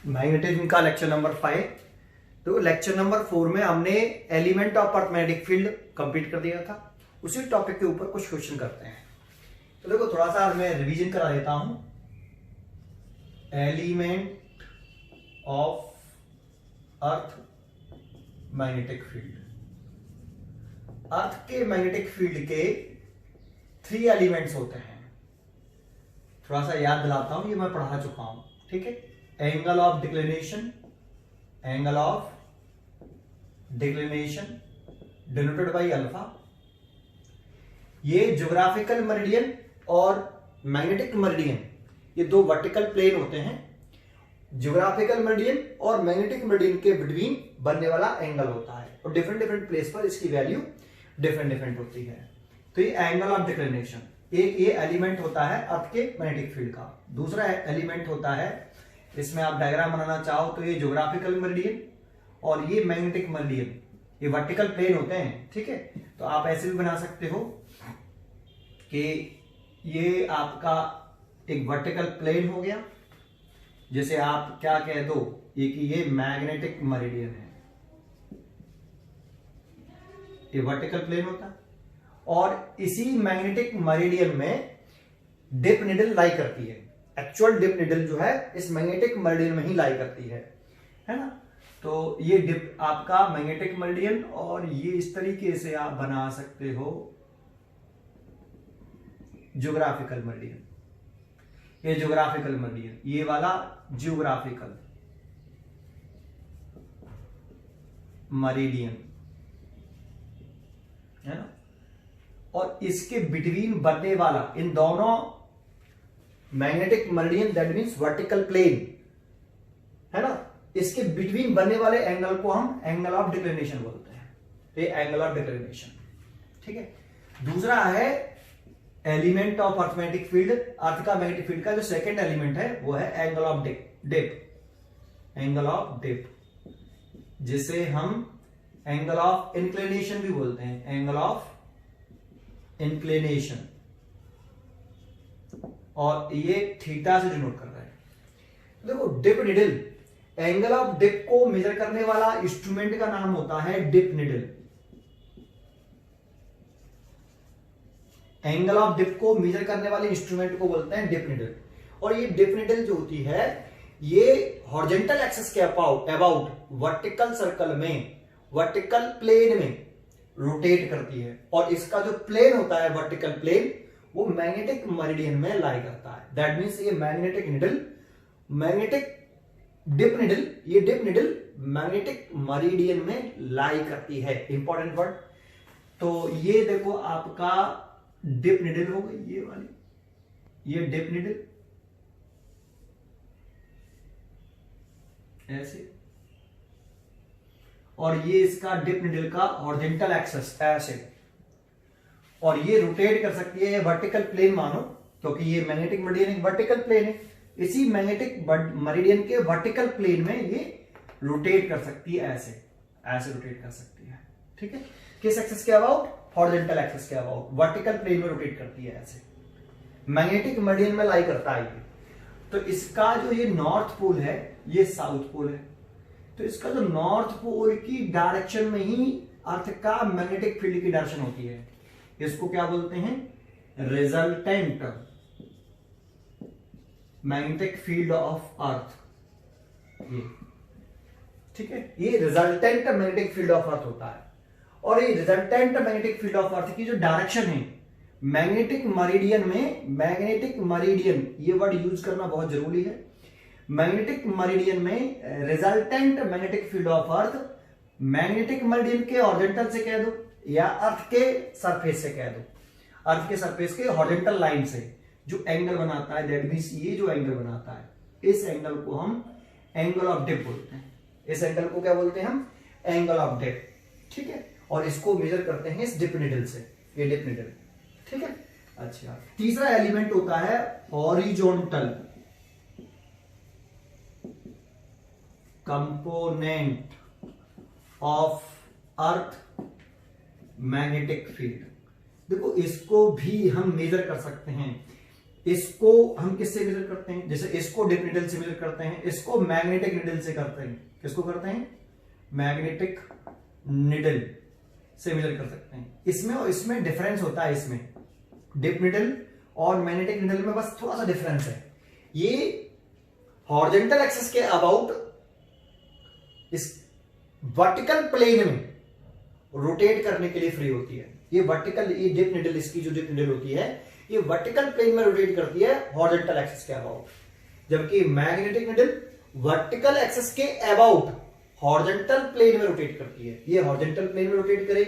Magnetism का lecture number 5। तो lecture number 4 में हमने element of earth magnetic field complete कर दिया था। उसी टॉपिक के ऊपर कुछ क्वेश्चन करते हैं। तो देखो थोड़ा सा मैं रिवीजन करा देता हूं। Element of earth magnetic field, earth के मैग्नेटिक फील्ड के 3 एलिमेंट्स होते हैं। थोड़ा सा याद दिलाता हूं, ये मैं पढ़ा चुका हूं, ठीक है। Angle of declination, angle of declination denoted by alpha. ये ज्योग्राफिकल मेरिडियन और मैग्नेटिक मेरिडियन, ये 2 वर्टिकल प्लेन होते हैं। ज्योग्राफिकल मेरिडियन और मैग्नेटिक मेरिडियन के बिटवीन बनने वाला एंगल होता है और डिफरेंट डिफरेंट प्लेस पर इसकी वैल्यू डिफरेंट डिफरेंट होती है। तो ये एंगल ऑफ डिक्लिनेशन, एक ये एलिमेंट होता है अर्थ के मैग्नेटिक फील्ड का। दूसरा एलिमेंट होता है, इसमें आप डायग्राम बनाना चाहो तो ये ज्योग्राफिकल मेरिडियन और ये मैग्नेटिक मेरिडियन, ये वर्टिकल प्लेन होते हैं, ठीक है। तो आप ऐसे भी बना सकते हो कि ये आपका एक वर्टिकल प्लेन हो गया, जैसे आप क्या कह दो ये कि ये मैग्नेटिक मेरिडियन है, ये वर्टिकल प्लेन होता है। और इसी मैग्नेटिक मेरिडियन में डिप निडल लाई करती है। एक्चुअल डिप निडल जो है इस मैग्नेटिक मेरिडियन में ही लाई करती है ना। तो ये डिप आपका मैग्नेटिक मेरिडियन, और ये इस तरीके से आप बना सकते हो ज्योग्राफिकल मेरिडियन। ये ज्योग्राफिकल मेरिडियन, ये वाला ज्योग्राफिकल मेरिडियन है ना। और इसके बिटवीन बनने वाला, इन दोनों magnetic meridian that means vertical plane है ना, इसके बिटवीन बनने वाले एंगल को हम एंगल ऑफ डिक्लिनेशन बोलते हैं। ये एंगल ऑफ डिक्लिनेशन, ठीक है। दूसरा है element of earth magnetic field, earth का मैग्नेटिक फील्ड का जो सेकंड एलिमेंट है वो है angle of dip, angle of dip, जिसे हम एंगल ऑफ इंक्लिनेशन भी बोलते हैं, एंगल ऑफ इंक्लिनेशन। और ये थीटा से डिनोट कर रहा है। देखो dip needle, angle of dip को मेजर करने वाला इंस्ट्रूमेंट का नाम होता है dip needle. Angle of dip को मेजर करने वाले इंस्ट्रूमेंट को बोलते हैं डिप निडल। और ये डिप निडल जो होती है ये हॉरिजॉन्टल एक्सिस के अबाउट वर्टिकल सर्कल में, वर्टिकल प्लेन में रोटेट करती है। और इसका जो प्लेन होता है वर्टिकल प्लेन, वो मैग्नेटिक मेरिडियन में लाई करता है। दैट मींस ये magnetic needle, magnetic dip needle, ये डिप निडल मैग्नेटिक मेरिडियन में लाई करती है। Important word. तो ये देखो आपका डिप निडल हो गई, ये वाली, ये डिप निडल ऐसे, और ये इसका डिप निडल का हॉरिजॉन्टल एक्सिस ऐसे, और ये रोटेट कर सकती है वर्टिकल प्लेन मानो, क्योंकि ये मैग्नेटिक मेरिडियन एक वर्टिकल प्लेन है। इसी मैग्नेटिक मेरिडियन के वर्टिकल प्लेन में ये रोटेट कर सकती है, ऐसे ऐसे रोटेट कर सकती है, ठीक है। किस एक्सिस के अबाउट? हॉरिजॉन्टल एक्सिस के अबाउट, वर्टिकल प्लेन में रोटेट करती है ऐसे, मैग्नेटिक मेरिडियन में लाई करता है ये। तो इसका जो ये नॉर्थ पोल है, ये साउथ पोल है। तो इसका जो नॉर्थ पोल की डायरेक्शन में ही अर्थ का मैग्नेटिक फील्ड की डायरेक्शन होती है। इसको क्या बोलते हैं? रिजल्टेंट मैग्नेटिक फील्ड ऑफ अर्थ, ये ठीक है। ये रिजल्टेंट मैग्नेटिक फील्ड ऑफ अर्थ होता है। और ये resultant magnetic field of earth की जो डायरेक्शन है मैग्नेटिक मेरिडियन में, मैग्नेटिक मेरिडियन ये वर्ड यूज करना बहुत जरूरी है। मैग्नेटिक मेरिडियन में resultant magnetic field of earth, magnetic meridian के हॉरिजॉन्टल से कह दो या अर्थ के सरफेस से कह दो, अर्थ के सरफेस के हॉरिजॉन्टल लाइन से जो एंगल बनाता है, दैट मींस ये जो एंगल बनाता है, इस एंगल को हम एंगल ऑफ डिप बोलते हैं। इस एंगल को क्या बोलते हैं हम? एंगल ऑफ डिप, ठीक है। और इसको मेजर करते हैं इस डिप निडल से, ये डिप निडल, ठीक है। अच्छा, तीसरा एलिमेंट होता है horizontal component of earth magnetic field. देखो इसको भी हम मेजर कर सकते हैं इसको हम किससे मेजर करते हैं? जैसे इसको डिप नीडल से मेजर करते हैं, इसको मैग्नेटिक नीडल से करते हैं। किसको करते हैं? मैग्नेटिक नीडल से मेजर कर सकते हैं। इसमें और इसमें डिफरेंस होता है। इसमें डिप नीडल और मैग्नेटिक नीडल में बस थोड़ा सा डिफरेंस है। ये हॉरिजॉन्टल एक्सिस के अबाउट इस वर्टिकल प्लेन में रोटेट करने के लिए फ्री होती है। ये वर्टिकल, ये डिप नीडल, इसकी जो डिप नीडल होती है ये वर्टिकल प्लेन में रोटेट करती है हॉरिजॉन्टल एक्सिस के अबाउट, जबकि मैग्नेटिक नीडल वर्टिकल एक्सिस के अबाउट हॉरिजॉन्टल प्लेन में रोटेट करती है। ये हॉरिजॉन्टल प्लेन में रोटेट करे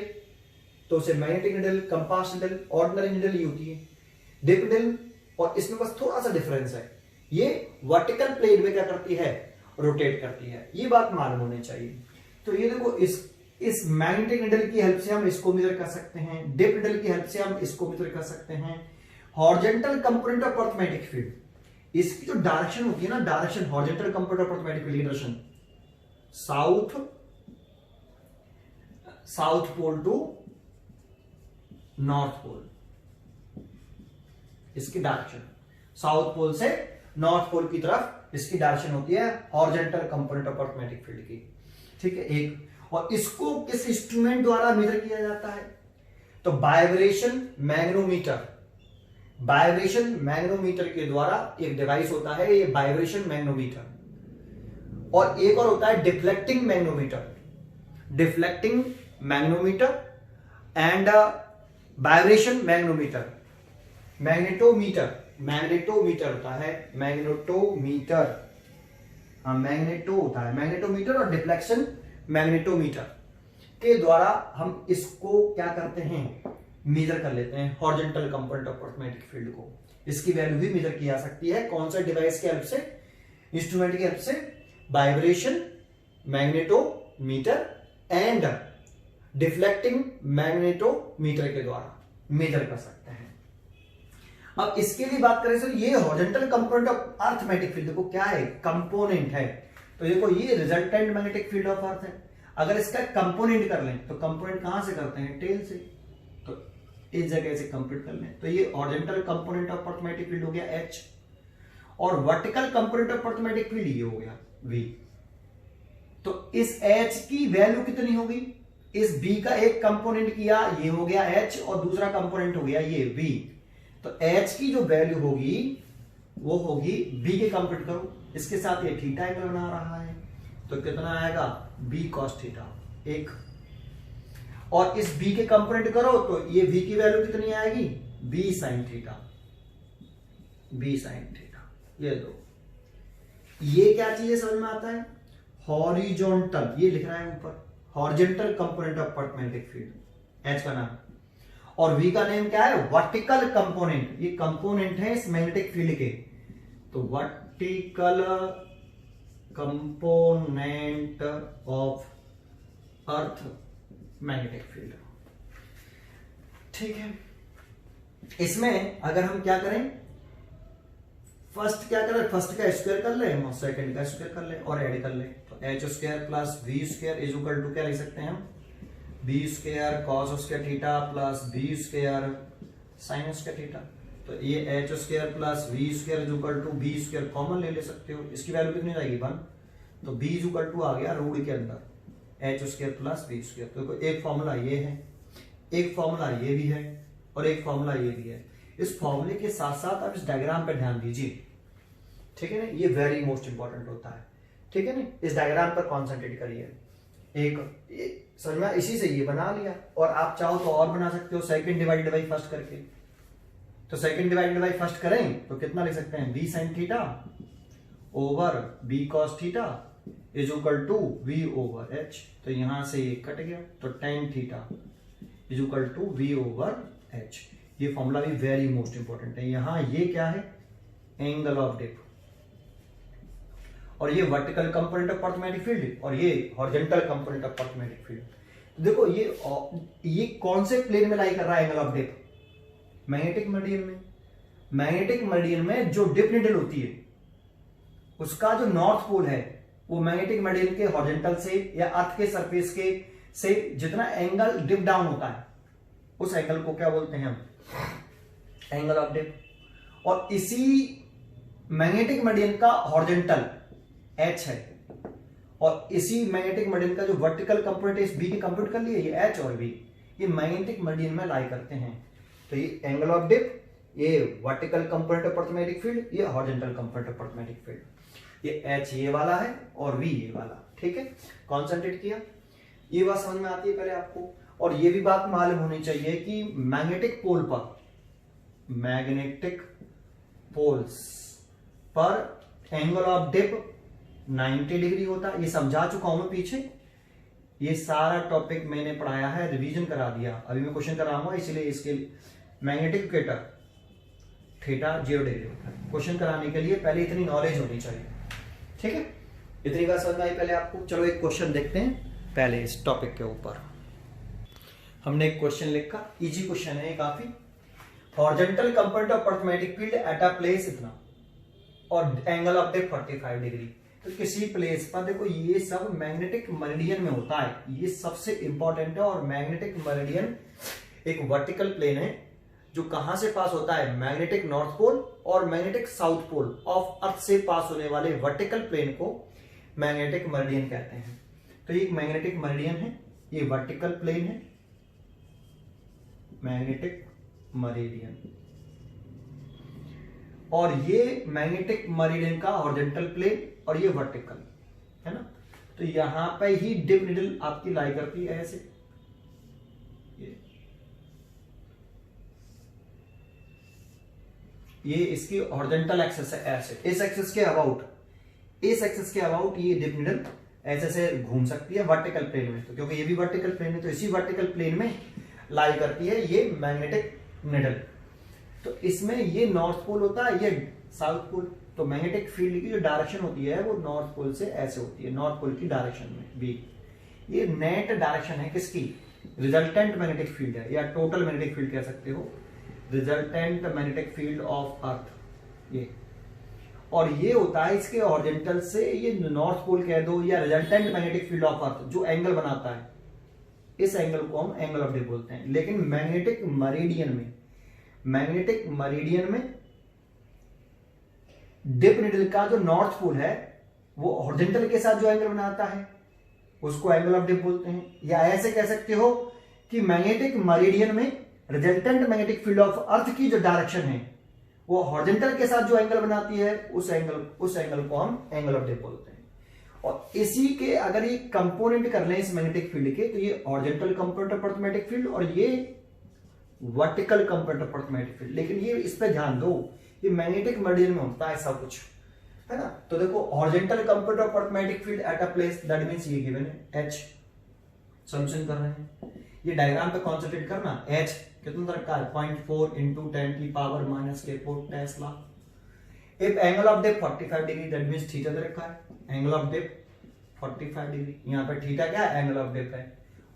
तो उसे magnetic needle, compass needle, ordinary needle ही होती है। डिप नीडल और इसमें बस थोड़ा सा डिफरेंस है। ये वर्टिकल प्लेन में क्या करती है? रोटेट करती है। ये बात मालूम होनी चाहिए। तो ये देखो, इस मैग्नेटिक नीडल की हेल्प से हम इसको मेजर कर सकते हैं, डिप नीडल की हेल्प से हम इसको मेजर कर सकते हैं। Horizontal component of earth magnetic field, इसकी जो डायरेक्शन होती है ना, direction horizontal component of earth magnetic field की direction south pole to north pole, इसकी डायरेक्शन साउथ पोल से नॉर्थ पोल की तरफ इसकी डायरेक्शन होती है horizontal component of earth magnetic field की। ठीक है, एक। और इसको किस इंस्ट्रूमेंट द्वारा मेजर किया जाता है? तो वाइब्रेशन मैग्नोमीटर, वाइब्रेशन मैग्नोमीटर के द्वारा एक डिवाइस होता है ये वाइब्रेशन मैग्नोमीटर। और एक और होता है deflecting मैग्नोमीटर, deflecting मैग्नोमीटर and vibration मैग्नोमीटर। Magnetometer, magnetometer होता है, मैग्नेटोमीटर, हाँ मैग्नेटो होता है, मैग्नेटोमीटर और डिफ्लेक्शन मैग्नेटोमीटर के द्वारा हम इसको क्या करते हैं? मेजर कर लेते हैं horizontal component of earth magnetic field को। इसकी वैल्यू भी मेजर की जा सकती है। कौन सा डिवाइस की हेल्प से? इंस्ट्रूमेंट की हेल्प से, vibration magnetometer and deflecting magnetometer के द्वारा मेजर कर सकते हैं। अब इसके लिए बात करें सर, ये horizontal component of earth magnetic field देखो क्या है? कंपोनेंट है। तो देखो ये रिजल्टेंट मैग्नेटिक फील्ड ऑफ अर्थ है। अगर इसका कंपोनेंट कर लें तो कंपोनेंट कहां से करते हैं? टेल से। तो इस जगह से कंप्लीट कर लें तो ये horizontal component of earth magnetic field हो गया H, और vertical component of earth magnetic field ये हो गया V। तो इस H की वैल्यू कितनी होगी? इस B का एक कंपोनेंट किया, ये हो गया H, और दूसरा कंपोनेंट हो गया ये V। तो H की जो वैल्यू होगी वो होगी, B के कंप्लीट करो, इसके साथ ये थीटा एंगल बना रहा है तो कितना आएगा? B cos थीटा, एक। और इस B के कंपोनेंट करो तो ये V की वैल्यू कितनी आएगी? B sin theta, B sin theta. ये दो, ये क्या चीज है समझ में आता है? हॉरिजॉन्टल, ये लिख रहा है ऊपर, horizontal component of earth magnetic field, H का नाम। और V का नेम क्या है? Vertical component. ये कंपोनेंट है इस मैग्नेटिक फील्ड के, तो vertical component of earth magnetic field. ठीक है, इसमें अगर हम क्या करें, फर्स्ट क्या करें? फर्स्ट का स्क्वायर कर ले और सेकंड का स्क्वायर कर ले और ऐड कर ले, तो H square plus V square is equal to क्या लिख सकते हैं हम? B square cos square theta plus B square sine square theta. तो ये H square plus V square is equal to B square common ले सकते हो, इसकी वैल्यू कितनी आएगी? 1। तो बी इज इक्वल टू आ गया रूट के अंदर H square plus B square. तो एक फॉर्मूला ये है, एक फॉर्मूला ये भी है और एक फॉर्मूला ये भी है। इस फॉर्मूले के साथ साथ आप इस डायग्राम पे ध्यान दीजिए, ठीक है ना? ये वेरी मोस्ट इंपॉर्टेंट होता है, ठीक है ना? इस डायग्राम पर कॉन्सेंट्रेट करिए। एक समझ में, इसी से ये बना लिया, और आप चाहो तो और बना सकते हो, सेकंड डिवाइडेड बाई फर्स्ट करके। तो सेकंड डिवाइडेड बाई फर्स्ट करें तो कितना लिख सकते हैं? B sine theta over B cos theta is equal to V over H. तो यहां से ये कट गया, तो tan theta is equal to V over H. ये फॉर्मूला भी वेरी मोस्ट इंपॉर्टेंट है। यहां ये क्या है? एंगल ऑफ डिप, और ये vertical component of earth magnetic field, और ये horizontal component of earth magnetic field. देखो ये कौन से प्लेन में लाई कर रहा है angle of dip? Magnetic meridian में। मैग्नेटिक मेरिडियन में जो डिप नीडल होती है उसका जो नॉर्थ पोल है वो मैग्नेटिक मेरिडियन के हॉरिजॉन्टल से या अर्थ के सरफेस के से जितना एंगल डिप डाउन होता है उस एंगल को क्या बोलते हैं हम? Angle of dip. और इसी मैग्नेटिक मरीडियन का हॉरिजॉन्टल H है, और इसी मैग्नेटिक मरीडियन का जो वर्टिकल कंपोनेंट है इस बी की कंप्यूट कर लिए, ये H और B ये मैग्नेटिक मरीडियन में लाई करते हैं। तो ये एंगल ऑफ डिप, ये vertical component of earth magnetic field, ये horizontal component of earth magnetic field, ये H ये वाला है और V ये वाला। ठीक है, कॉन्सेंट्रेट किया, ये बात समझ में आती है पहले आपको। और ये भी बात मालूम होनी चाहिए कि मैग्नेटिक पोल पर, मैग्नेटिक पोल्स पर एंगल ऑफ डिप 90 डिग्री होता है। ये समझा चुका हूं मैं पीछे, ये सारा टॉपिक मैंने पढ़ाया है, रिवीजन करा दिया। अभी मैं क्वेश्चन कराऊंगा, इसलिए इसके मैग्नेटिक इक्वेटर थीटा 0 डिग्री होता है। क्वेश्चन कराने के लिए पहले इतनी नॉलेज होनी चाहिए। ठीक है, इतनी बात समझ में आई पहले आपको। चलो एक क्वेश्चन देखते हैं पहले इस टॉपिक के ऊपर। हमने एक क्वेश्चन लिखा, इजी क्वेश्चन है काफी। Horizontal component of earth magnetic field at a place इतना और एंगल ऑफ डिप 45 डिग्री। तो किसी प्लेस पर देखो, ये सब मैग्नेटिक मेरिडियन में होता है, ये सबसे इंपॉर्टेंट है। और मैग्नेटिक मेरिडियन एक वर्टिकल प्लेन है जो कहां से पास होता है, मैग्नेटिक नॉर्थ पोल और magnetic south pole of earth से पास होने वाले वर्टिकल प्लेन को मैग्नेटिक मेरिडियन कहते हैं। तो ये एक मैग्नेटिक मेरिडियन है, ये वर्टिकल प्लेन है, मैग्नेटिक मेरिडियन, और ये मैग्नेटिक मेरिडियन का हॉरिजॉन्टल प्लेन और ये वर्टिकल है ना। तो यहां पे ही डिप निडल आपकी लाई करती है ऐसे, ये इसकी हॉरिजॉन्टल एक्सिस है ऐसे, इस एक्सिस के अबाउट, इस एक्सिस के अबाउट ये डिप निडल ऐसे से घूम सकती है वर्टिकल प्लेन में। तो क्योंकि ये भी वर्टिकल प्लेन है तो इसी वर्टिकल प्लेन में लाई करती है ये मैग्नेटिक निडल। तो इसमें ये नॉर्थ पोल होता है, ये साउथ पोल। तो मैग्नेटिक फील्ड की जो डायरेक्शन होती है वो नॉर्थ पोल से ऐसे होती है, नॉर्थ पोल की डायरेक्शन में भी। ये नेट डायरेक्शन है किसकी, रिजल्टेंट मैग्नेटिक फील्ड है, या टोटल मैग्नेटिक फील्ड कह सकते हो, रिजल्टेंट मैग्नेटिक फील्ड ऑफ अर्थ ये। और ये होता है इसके हॉरिजॉन्टल से, ये नॉर्थ पोल कह दो या रिजल्टेंट मैग्नेटिक फील्ड ऑफ अर्थ, जो एंगल बनाता है, इस एंगल को हम एंगल ऑफ डिप बोलते हैं। लेकिन मैग्नेटिक मेरिडियन में, मैग्नेटिक मेरिडियन में डिप निडल का जो नॉर्थ पोल है वो हॉरिजॉन्टल के साथ जो एंगल बनाता है उसको एंगल ऑफ डिप बोलते हैं। या ऐसे कह सकते हो कि मैग्नेटिक मेरिडियन में resultant magnetic field of earth की जो डायरेक्शन है वो हॉरिजॉन्टल के साथ जो एंगल बनाती है उस एंगल को हम एंगल ऑफ डिप बोलते हैं। और इसी के अगर ये कंपोनेंट कर लें इस मैग्नेटिक फील्ड के, तो ये horizontal component of earth magnetic field और ये vertical component of earth magnetic field. लेकिन ये इस पे ध्यान दो, ये मैग्नेटिक मेरिडियन में होता है सब कुछ, है ना। तो देखो horizontal component of earth magnetic field at a place, that means ये गिवन है H। सॉल्यूशन कर रहे हैं, ये डायग्राम पे कंसंट्रेट करना। H कितना रखा है, 0.4 × 10⁻⁴ tesla. If angle of dip 45 degree, that means theta दे रखा है, एंगल ऑफ डिप 45 डिग्री। यहां पे थीटा क्या है, एंगल ऑफ डिप है।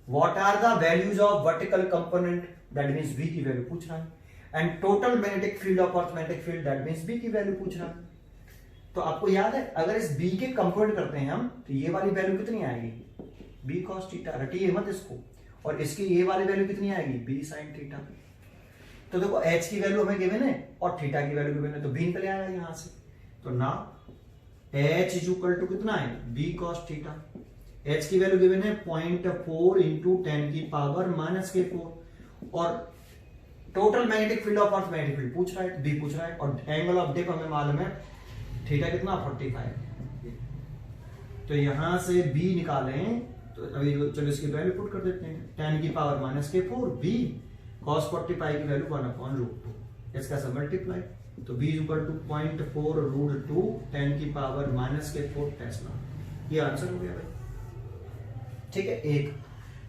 What are the values of vertical component, that means V की वैल्यू पूछ रहा है। And total magnetic field of earth magnetic field, that means B की वैल्यू पूछ रहा है। तो आपको याद है, अगर इस B के कंपोनेंट करते हैं हम, तो ये वाली वैल्यू कितनी आएगी, B cos थीटा, रटिए मत इसको। और इसकी ये वाली वैल्यू कितनी आएगी, B sin थीटा। तो देखो H की वैल्यू हमें गिवन है और थीटा की वैल्यू गिवन है, तो B निकल आएगा यहां से। तो ना H इक्वल टू कितना है, B cos थीटा। H की वैल्यू गिवन है 0.4 × 10⁻⁴ और total magnetic field of earth magnetic field पूछ रहा है, B पूछ रहा है। और एंगल ऑफ डिप हमें मालूम है थीटा कितना, 45। तो यहां से B निकालें, तो अभी चलो इसकी वैल्यू पुट कर देते हैं, 10⁻⁴ B cos 45 की वैल्यू 1/√2, इसका सब मल्टीप्लाई। तो B इक्वल टू 0.4√2 10⁻⁴ टेस्ला। ये आंसर हो गया भाई। ठीक है, एक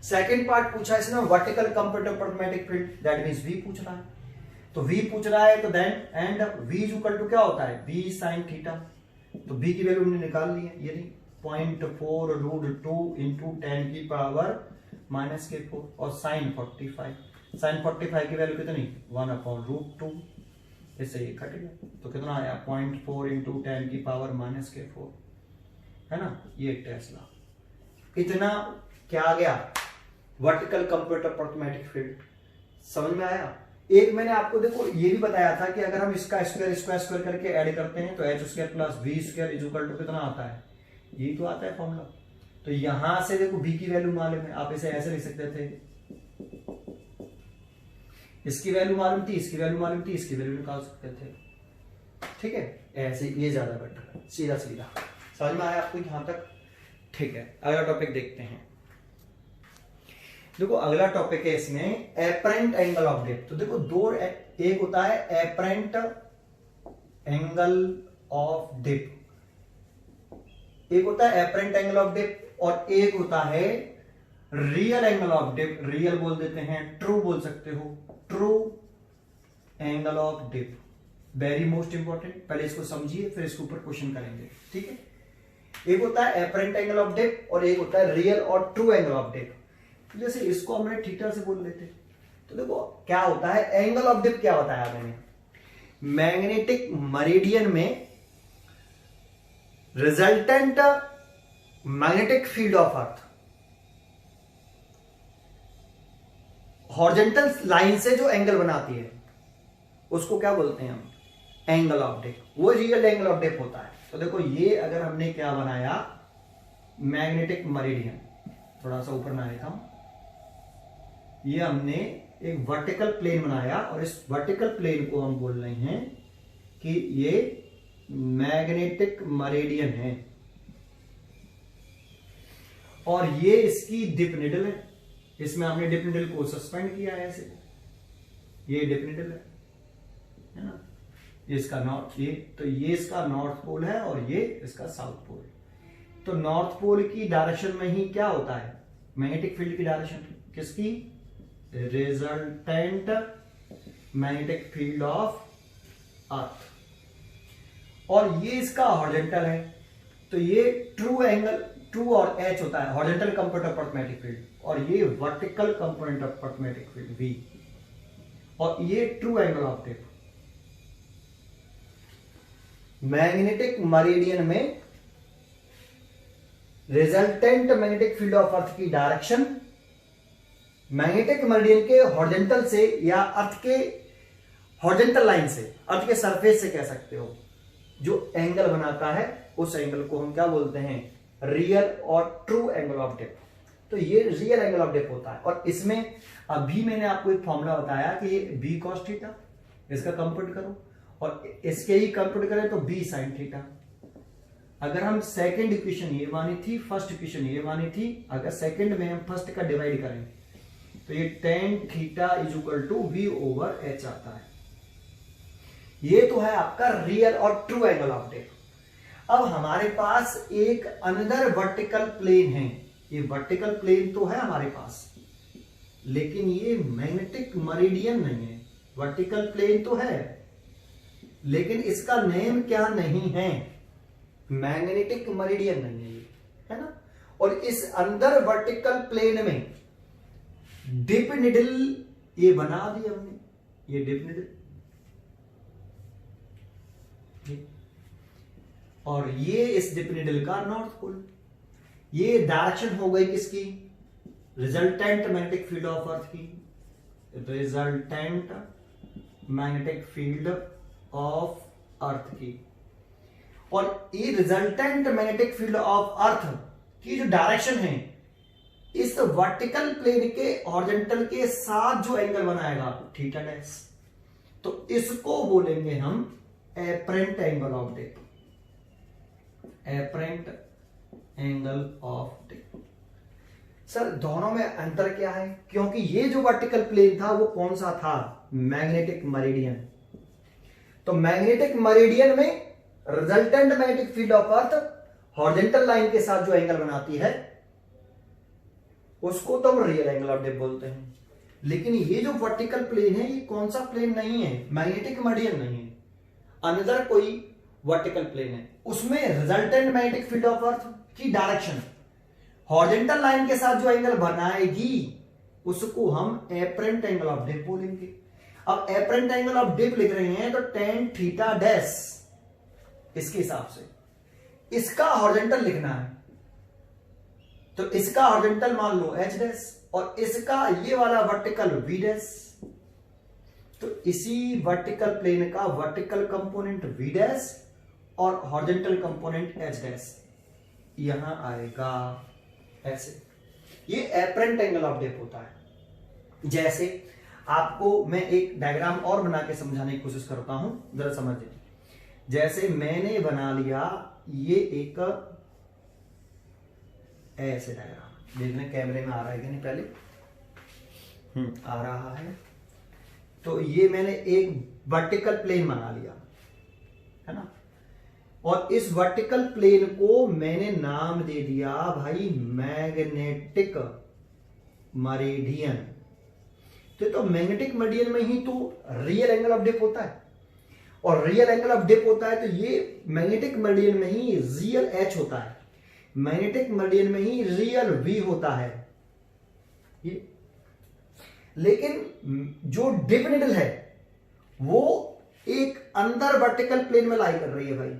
सेकंड पार्ट पूछा इसने vertical component of earth magnetic field, that means V पूछ रहा है। तो V पूछ रहा है तो then and V equal to क्या होता है, B sin थीटा। तो B की वैल्यू हमने निकाल ली है, ये नहीं 0.4√2 × 10⁻⁴ और sin 45 की वैल्यू कितनी, 1/√2। इससे ये कट गया तो कितना आया, 0.4 × 10⁻⁴, है ना, ये टेस्ला। इतना क्या आ गया, vertical component of earth magnetic field. समझ में आया। एक मैंने आपको देखो ये भी बताया था कि अगर हम इसका स्क्वायर करके ऐड करते हैं तो H square plus V square is equal to कितना आता है, ये तो आता है फॉर्मूला। तो यहां से देखो v की वैल्यू मालूम है, आप इसे ऐसे लिख सकते थे, इसकी वैल्यू मालूम थी, इसकी वैल्यू मालूम थी, इसकी वैल्यू निकाल सकते थे। ठीक है, ऐसे ये ज्यादा बेटर है, सीधा सीधा। समझ में आया आपको यहां तक? ठीक है, अगला टॉपिक देखते हैं। देखो अगला टॉपिक है इसमें एपरेंट एंगल ऑफ डिप। तो देखो दो, एक होता है एपरेंट एंगल ऑफ डिप, एक होता है एपरेंट एंगल ऑफ डिप, और एक होता है real angle of dip. Real बोल देते हैं, ट्रू बोल सकते हो, true angle of dip. Very most important, पहले इसको समझिए फिर इसके ऊपर क्वेश्चन करेंगे। ठीक है, एक होता है एपरेंट एंगल ऑफ डिप और एक होता है रियल और ट्रू एंगल ऑफ डिप। जैसे इसको हमने थीटा से बोल लेते, तो देखो क्या होता है एंगल ऑफ डिप, क्या होता है मैंने मैग्नेटिक मरीडियन में resultant magnetic field of earth horizontal line से जो एंगल बनाती है उसको क्या बोलते हैं हम, एंगल ऑफ डिप। वो रियल एंगल ऑफ डिप होता है। तो देखो ये अगर हमने क्या बनाया, मैग्नेटिक मरीडियन, थोड़ा सा ऊपर ना लेता हूं, ये हमने एक वर्टिकल प्लेन बनाया और इस वर्टिकल प्लेन को हम बोल रहे हैं कि ये मैग्नेटिक मरीडियन है और ये इसकी डिप निडल है। इसमें हमने डिप निडल को सस्पेंड किया है ऐसे, ये डिप निडल है ना, ये इसका नॉर्थ, ये तो ये इसका नॉर्थ पोल है और ये इसका साउथ पोल। तो नॉर्थ पोल की डायरेक्शन में ही क्या होता है, मैग्नेटिक फील्ड की डायरेक्शन किसकी, resultant magnetic field of earth, और ये इसका हॉरिजॉन्टल है। तो ये ट्रू एंगल, ट्रू और एच होता है horizontal component of magnetic field, और ये vertical component of magnetic field V, और ये true angle of dip. Magnetic meridian में resultant magnetic field of earth की डायरेक्शन मैग्नेटिक मरीडियन के हॉरिजॉन्टल से या अर्थ के हॉरिजॉन्टल लाइन से, अर्थ के सरफेस से कह सकते हो, जो एंगल बनाता है उस एंगल को हम क्या बोलते हैं, रियल और ट्रू एंगल ऑफ डिप। तो ये रियल एंगल ऑफ डिप होता है। और इसमें अभी मैंने आपको एक फॉर्मूला बताया कि बी कॉस थीटा, इसका कंप्यूट करो और इसके ही कंप्यूट करें तो बी साइन थीटा। अगर हम सेकंड इक्वेशन ये मानी थी, फर्स्ट इक्वेशन ये मानी थी, अगर सेकंड में हम फर्स्ट का डिवाइड करें तो ये tan theta is equal to V over H आता है। ये तो है आपका रियल और ट्रू एंगल ऑफ डिप। अब हमारे पास एक अनदर वर्टिकल प्लेन है, ये वर्टिकल प्लेन तो है हमारे पास, लेकिन ये मैग्नेटिक मरीडियन नहीं है। वर्टिकल प्लेन तो है लेकिन इसका नेम क्या नहीं है, मैग्नेटिक मरीडियन नहीं है, है ना। और इस अंदर वर्टिकल प्लेन में डिप निडल ये बना दी हमने, ये डिप निडल, और ये इस डिप निडल का नॉर्थ पोल। ये डायरेक्शन हो गई किसकी, resultant magnetic field of earth की, resultant magnetic field of earth की। और ये resultant magnetic field of earth की जो डायरेक्शन है, इस वर्टिकल प्लेन के हॉरिजॉन्टल के साथ जो एंगल बनाएगा थीटा डैश, तो इसको बोलेंगे हम apparent angle of dip, apparent angle of dip. Sir दोनों में अंतर क्या है, क्योंकि ये जो वर्टिकल प्लेन था वो कौन सा था, मैग्नेटिक मरीडियन। तो मैग्नेटिक मरीडियन में resultant magnetic field of earth horizontal line के साथ जो एंगल बनाती है उसको तो हम रियल एंगल ऑफ डिप बोलते हैं। लेकिन ये जो वर्टिकल प्लेन है ये कौन सा प्लेन नहीं है, मैग्नेटिक मरीडियन नहीं है, अनदर कोई वर्टिकल प्लेन है, उसमें resultant magnetic field of earth की डायरेक्शन हॉरिजॉन्टल लाइन के साथ जो एंगल बनाएगी उसको हम एपरेंट एंगल ऑफ डिप बोलेंगे। अब एपरेंट एंगल ऑफ डिप लिख रहे हैं तो tan थीटा डैश, इसके हिसाब से इसका हॉरिजॉन्टल लिखना है, तो इसका हॉरिजॉन्टल मान लो h डैश और इसका ये वाला वर्टिकल v डैश। तो इसी वर्टिकल प्लेन का वर्टिकल कंपोनेंट v डैश और हॉरिजॉन्टल कंपोनेंट h डैश यहां आएगा ऐसे। ये एपरेंट एंगल ऑफ डेप होता है। जैसे आपको मैं एक डायग्राम और बना के समझाने की कोशिश करता हूं, जरा समझिए। जैसे मैंने बना लिया ये एक ऐसे डायग्राम, देखने कैमरे में आ रहा है कि नहीं, पहले आ रहा है। तो ये मैंने एक वर्टिकल प्लेन बना लिया है ना, और इस वर्टिकल प्लेन को मैंने नाम दे दिया भाई मैग्नेटिक मरीडियन। तो मैग्नेटिक मरीडियन में ही तो रियल एंगल ऑफ डेप होता है, और रियल एंगल ऑफ डेप होता है तो ये मैग्नेटिक मरीडियन में ही रियल एच होता है, मैग्नेटिक मरीडियन में ही रियल वी होता है ये। लेकिन जो डिप निडल है वो एक अंदर वर्टिकल प्लेन में लाई कर रही है भाई।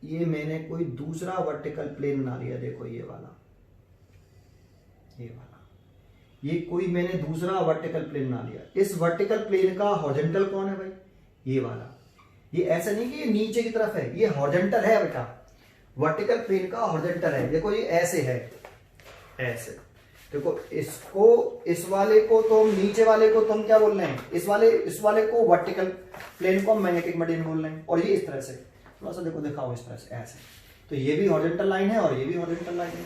ये मैंने कोई दूसरा वर्टिकल प्लेन बना लिया, देखो ये वाला, ये कोई मैंने दूसरा वर्टिकल प्लेन बना लिया। इस वर्टिकल प्लेन का हॉरिजॉन्टल कौन है भाई? ये वाला। ये ऐसा नहीं कि ये नीचे की तरफ है, ये हॉरिजॉन्टल है बेटा, वर्टिकल प्लेन का हॉरिजॉन्टल है। देखो ये ऐसे है, ऐसे देखो। इसको, इस वाले को तुम, नीचे वाले को तुम क्या बोल रहे हैं, इस वाले को वर्टिकल प्लेन को मैग्नेटिक मरीडियन बोल रहे हैं। और ये इस तरह से, थोड़ा सा देखो, दिखाओ इस तरह से ऐसे। तो ये भी हॉरिजॉन्टल लाइन है और ये भी हॉरिजॉन्टल लाइन है,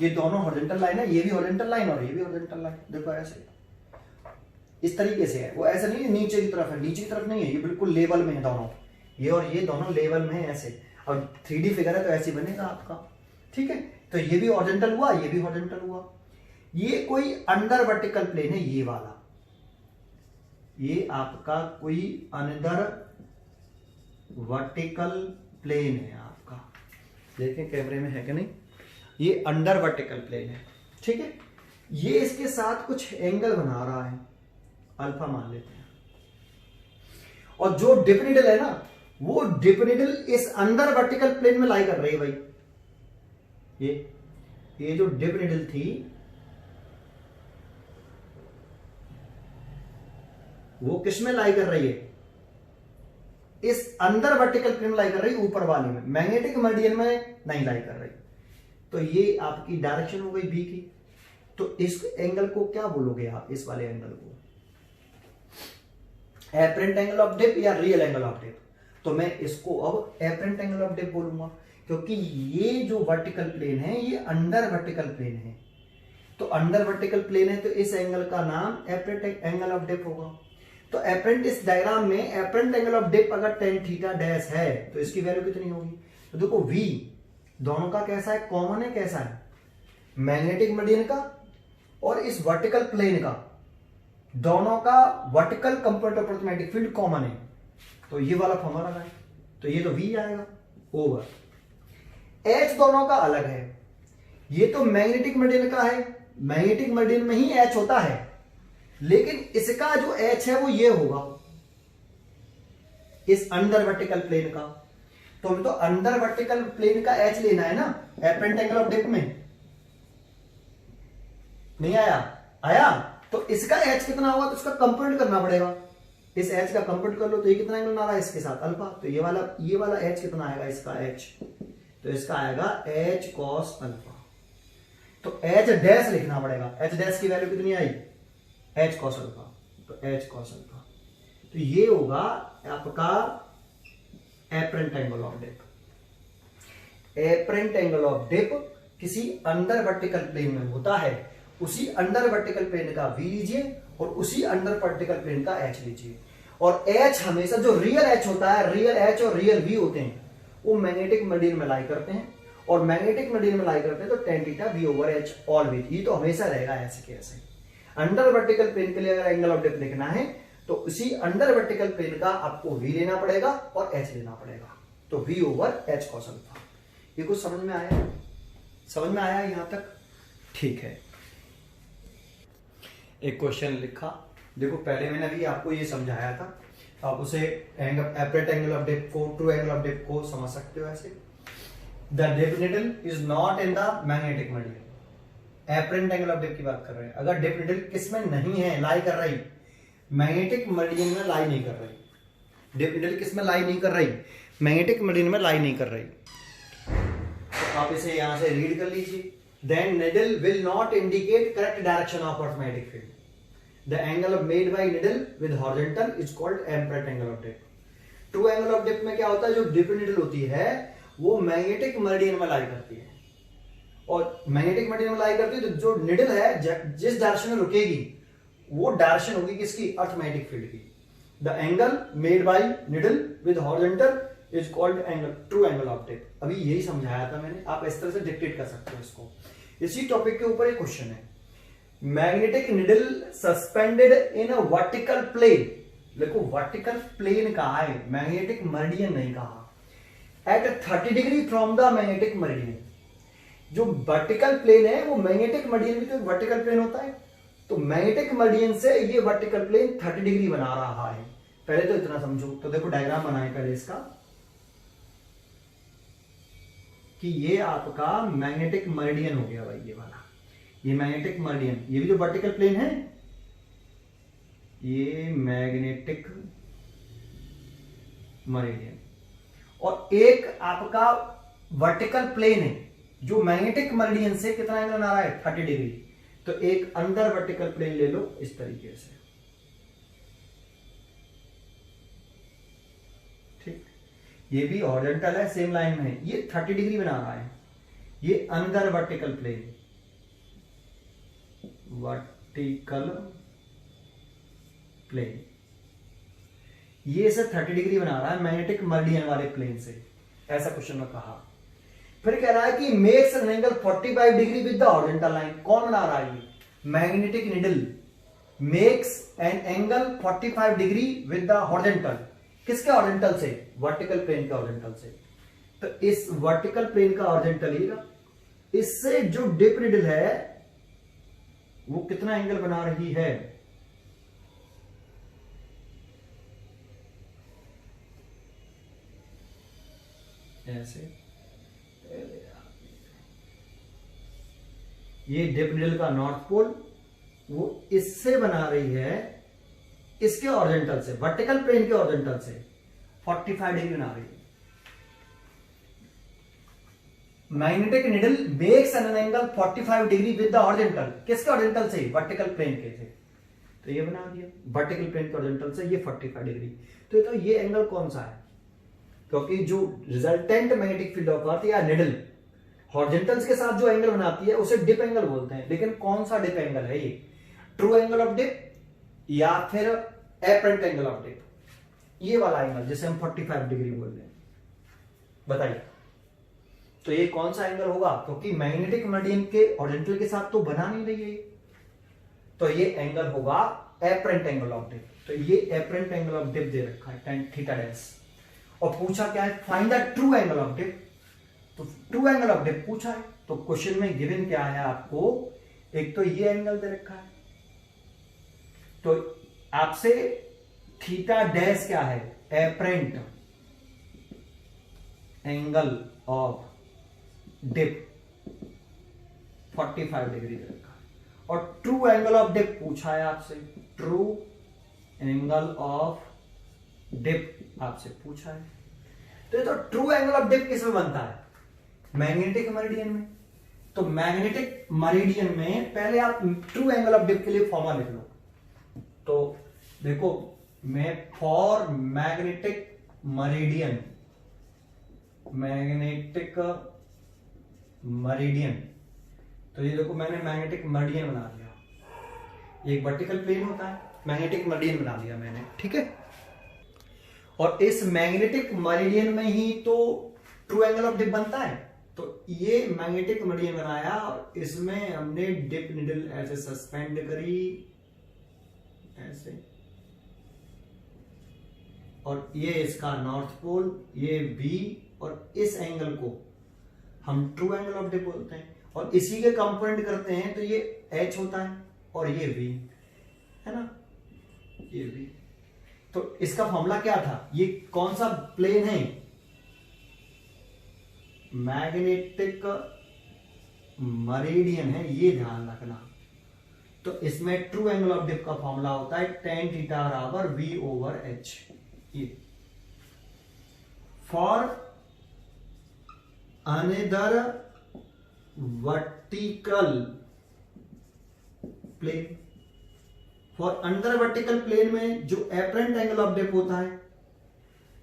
ये दोनों हॉरिजॉन्टल लाइन है, ये भी हॉरिजॉन्टल लाइन और ये भी हॉरिजॉन्टल लाइन। देखो ऐसे, इस तरीके से है। वो ऐसा नहीं है नीचे की तरफ है, नीचे की तरफ नहीं है, ये बिल्कुल लेवल में है दोनों, ये और ये दोनों लेवल में है ऐसे। और 3D फिगर है तो ऐसे बनेगा आपका, ठीक है। तो ये भी हॉरिजॉन्टल हुआ, ये भी हॉरिजॉन्टल हुआ। ये कोई अंडर वर्टिकल प्लेन है, ये वाला, ये आपका कोई अंदर वर्टिकल प्लेन है आपका। देखें कैमरे में है कि नहीं, ये अंडर वर्टिकल प्लेन है, ठीक है। ये इसके साथ कुछ एंगल बना रहा है, अल्फा मान लेते हैं। और जो डिप नीडल है ना, वो डिप नीडल इस अंदर वर्टिकल प्लेन में लाई कर रही है भाई। ये जो डिप नीडल थी वो किस में लाई कर रही है? इस अंदर वर्टिकल प्लेन में लाई कर रही है, ऊपर वाले में, मैग्नेटिक मरीडियन में नहीं लाई कर रही। तो ये आपकी डायरेक्शन हो गई बी की। तो इस एंगल को क्या बोलोगे आप, इस वाले एंगल को? एपरेंट एंगल ऑफ डिप या रियल एंगल ऑफ डिप? तो मैं इसको अब एपरेंट एंगल ऑफ डिप बोलूंगा, क्योंकि ये जो वर्टिकल प्लेन है ये अंडर वर्टिकल प्लेन है। तो अंडर वर्टिकल प्लेन है तो इस एंगल का नाम एपरेंट एंगल ऑफ डिप होगा। तो एपरेंट, इस डायग्राम में एपरेंट एंगल ऑफ डिप अगर tan थीटा डैश है तो इसकी वैल्यू कितनी होगी? तो देखो v दोनों का कैसा है, कॉमन है, कैसा है, मैग्नेटिक मरीडियन का और इस वर्टिकल प्लेन का, दोनों का vertical component of magnetic field common है। तो ये वाला फॉर्मूला लगाए तो ये तो v आएगा ओवर h। दोनों का अलग है, ये तो मैग्नेटिक मरीडियन का है, मैग्नेटिक मरीडियन में ही h होता है, लेकिन इसका जो h है वो ये होगा इस अंडर वर्टिकल प्लेन का। तो हमें तो अंडर वर्टिकल प्लेन का h लेना है ना एपरेंट एंगल ऑफ डिप में। नहीं आया? आया? तो इसका h कितना होगा तो इसका कंपोनेंट करना पड़ेगा। इस h का कंपोनेंट कर लो तो ये कितना एंगल बना रहा है इसके साथ, अल्फा। तो ये वाला h कितना आएगा इसका h? तो इसका आएगा h cos अल्फा। तो h डैश लिखना पड़ेगा, h डैश की वैल्यू कितनी आई? h cos alpha. तो h cos अल्फा, तो ये होगा आपका apparent angle of dip. Apparent angle of dip किसी अंडर वर्टिकल प्लेन में होता है, उसी अंडर वर्टिकल प्लेन का v लीजिए और उसी अंडर वर्टिकल प्लेन का h लीजिए। और h हमेशा जो रियल h होता है, रियल h और रियल v होते हैं, वो मैग्नेटिक मरीडियन में लाई करते हैं। और मैग्नेटिक मरीडियन में लाई करते हैं तो tan theta v over h always, ये तो हमेशा रहेगा ऐसे के ऐसे। अंडर वर्टिकल प्लेन के लिए अगर एंगल ऑफ डिप लिखना है तो उसी अंडर वर्टिकल प्लेन का आपको v लेना पड़ेगा और h लेना पड़ेगा। तो v over h cos alpha. ये कुछ समझ में आया? समझ में आया यहां तक? ठीक है। एक क्वेश्चन लिखा, देखो पहले मैंने अभी आपको ये समझाया था, आप उसे एपरेंट एंगल ऑफ डिप को, ट्रू एंगल ऑफ डिप को समझ सकते हो ऐसे। The dip needle is not in the magnetic meridian. Apparent angle of dip की बात कर रहे हैं। अगर डिप नीडल किसमें नहीं है, लाई कर रही मैग्नेटिक मरीडियन में लाई नहीं कर रही, डिप नीडल किस में लाई नहीं कर रही, मैग्नेटिक मरीडियन में लाई नहीं कर रही। तो आप इसे यहां से रीड कर लीजिए। Then needle will not indicate correct direction of earth magnetic field. The angle made by needle with horizontal is called apparent angle of dip. True angle of dip में क्या होता है, जो डिप नीडल होती है वो मैग्नेटिक मरीडियन में lie करती है, और मैग्नेटिक मरीडियन में लाई करती है तो जो नीडल है जिस डायरेक्शन में रुकेगी वो डायरेक्शन होगी किसकी, अर्थ मैग्नेटिक फील्ड की। The angle made by needle with horizontal is called angle, true angle of dip. अभी यही समझाया था मैंने, आप इस तरह से डिक्टेट कर सकते हो इसको। इसी टॉपिक के ऊपर एक क्वेश्चन है, magnetic needle suspended in a vertical plane. देखो वर्टिकल प्लेन कहा है, मैग्नेटिक मरीडियन नहीं कहा। At 30 degree from the magnetic meridian, जो वर्टिकल प्लेन है वो मैग्नेटिक मरीडियन भी तो वर्टिकल प्लेन होता है, तो मैग्नेटिक मरीडियन से ये वर्टिकल प्लेन 30 डिग्री बना रहा है। पहले तो इतना समझो। तो देखो डायग्राम बनाए पहले इसका, कि ये आपका मैग्नेटिक मरीडियन हो गया भाई, ये वाला ये मैग्नेटिक मरीडियन, ये भी जो वर्टिकल प्लेन है ये मैग्नेटिक मरीडियन, और एक आपका वर्टिकल प्लेन है जो मैग्नेटिक मरीडियन से कितना एंगल बना रहा है, 30 डिग्री। तो एक अंदर वर्टिकल प्लेन ले लो इस तरीके से, ठीक, ये भी हॉरिजॉन्टल है, सेम लाइन में है, ये 30 डिग्री बना रहा है। ये अंदर वर्टिकल प्लेन, वर्टिकल प्लेन, ये इसे 30 डिग्री बना रहा है मैग्नेटिक मरीडियन वाले प्लेन से, ऐसा क्वेश्चन में कहा। फिर कह रहा है कि makes an angle 45 degree with the horizontal line. कौन बना रहा है ये, magnetic needle makes an angle 45 degree with the horizontal. किसके हॉरिजॉन्टल से, वर्टिकल प्लेन के हॉरिजॉन्टल से। तो इस वर्टिकल प्लेन का हॉरिजॉन्टल ये, इससे जो डिप नीडल है वो कितना एंगल बना रही है, ऐसे, ये डिप नीडल का नॉर्थ पोल वो इससे बना रही है, इसके हॉरिजॉन्टल से, वर्टिकल प्लेन के हॉरिजॉन्टल से 45 डिग्री बना रही है। Magnetic needle makes an angle 45 degree with the horizontal. किसके हॉरिजॉन्टल से, वर्टिकल प्लेन के से। तो ये बना दिया वर्टिकल प्लेन के हॉरिजॉन्टल से ये 45 डिग्री। तो ये एंगल कौन सा है, क्योंकि जो रिजल्टेंट मैग्नेटिक फील्ड ऑफ अर्थ या नीडल हॉरिजॉन्टल्स के साथ जो एंगल बनाती है उसे डिप एंगल बोलते हैं। लेकिन कौन सा डिप एंगल है ये, ट्रू एंगल ऑफ डिप या फिर एपरेंट एंगल ऑफ डिप, ये वाला एंगल जिसे हम 45 डिग्री बोल रहे हैं, बताइए। तो ये कौन सा एंगल होगा, क्योंकि मैग्नेटिक मरीडियन के हॉरिजॉन्टल के साथ तो बना नहीं रही है, तो ये एंगल होगा एपरेंट एंगल ऑफ डिप। तो ये एपरेंट एंगल ऑफ डिप दे रखा है tan थीटा डैश, और पूछा क्या है, find the true angle of dip. तो ट्रू एंगल ऑफ डिप पूछा है, तो क्वेश्चन में गिवन क्या है आपको, एक तो ये एंगल दे रखा है, तो आपसे थीटा डैश क्या है, apparent angle of dip 45 degree दे रखा है, और ट्रू एंगल ऑफ डिप पूछा है आपसे, ट्रू एंगल ऑफ डिप आपसे पूछा है। तो ये तो ट्रू एंगल ऑफ डिप किस में बनता है, मैग्नेटिक मरीडियन में। तो मैग्नेटिक मरीडियन में पहले आप ट्रू एंगल ऑफ डिप के लिए फॉर्मूला लिख लो। तो देखो मैं फॉर मैग्नेटिक मरीडियन, मैग्नेटिक मरीडियन, तो ये देखो मैंने मैग्नेटिक मरीडियन बना दिया, एक वर्टिकल प्लेन होता है, मैग्नेटिक मरीडियन बना दिया मैंने, ठीक है। और इस मैग्नेटिक मरीडियन में ही तो ट्रू एंगल ऑफ डिप बनता है। तो ये मैग्नेटिक मरीडियन बनाया और इसमें हमने डिप नीडल ऐसे सस्पेंड करी, ऐसे, और ये इसका नॉर्थ पोल, ये बी, और इस एंगल को हम ट्रू एंगल ऑफ डिप बोलते हैं, और इसी के कंपोनेंट करते हैं तो ये एच होता है और ये वी है ना, ये वी। तो इसका फॉर्मूला क्या था, ये कौन सा प्लेन है, मैग्नेटिक मरीडियन है, ये ध्यान रखना। तो इसमें ट्रू एंगल ऑफ डेप्थ का फॉर्मूला होता है tan थीटा बराबर v ओवर h। ये for another vertical plane, for another vertical plane में जो एपरेंट एंगल ऑफ डेप्थ होता है,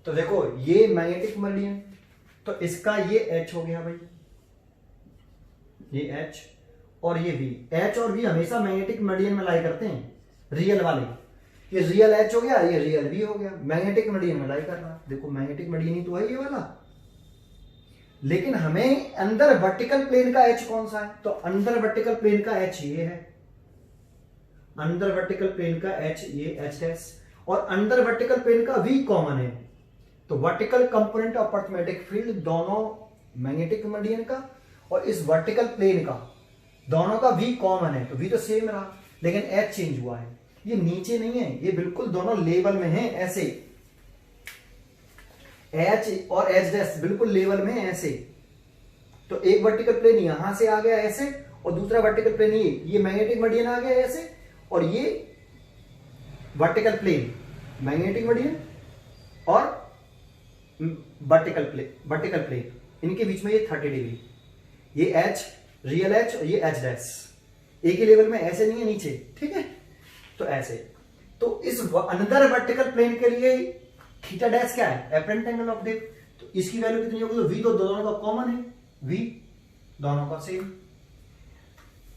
तो देखो ये मैग्नेटिक मेरिडियन, तो इसका ये h हो गया भाई, ये h और ये v। h और v हमेशा मैग्नेटिक मेरिडियन में लाई करते हैं, रियल वाले। ये रियल h हो गया, ये रियल v हो गया, मैग्नेटिक मेरिडियन में लाई कर रहा है। देखो मैग्नेटिक मेरिडियन ही तो है ये वाला, लेकिन हमें अंदर वर्टिकल प्लेन का h कौन सा है, तो अंदर वर्टिकल प्लेन का h ये है, अंदर वर्टिकल प्लेन का h ये h डैश, और अंदर वर्टिकल प्लेन का v कॉमन है। तो vertical component of earth magnetic field दोनों मैग्नेटिक मेरिडियन का और इस वर्टिकल प्लेन का दोनों का v कॉमन है, तो v तो सेम रहा, लेकिन h चेंज हुआ है। ये नीचे नहीं है, ये बिल्कुल दोनों लेवल में है ऐसे, h और h डैश बिल्कुल लेवल में है ऐसे। तो एक वर्टिकल प्लेन यहां से आ गया ऐसे, और दूसरा वर्टिकल प्लेन ये मैग्नेटिक मेरिडियन आ गया ऐसे, और ये वर्टिकल प्लेन मैग्नेटिक मेरिडियन और वर्टिकल प्लेन, इनके बीच में ये 30 डिग्री, ये h रियल h और ये h डैश एक ही लेवल में, ऐसे नहीं है नीचे, ठीक है। तो ऐसे, तो इस अनदर वर्टिकल प्लेन के लिए थीटा डैश क्या है, एपरेंट एंगल ऑफ डेप्थ, तो इसकी वैल्यू कितनी होगी, तो v तो दोनों का कॉमन है, v दोनों का सेम,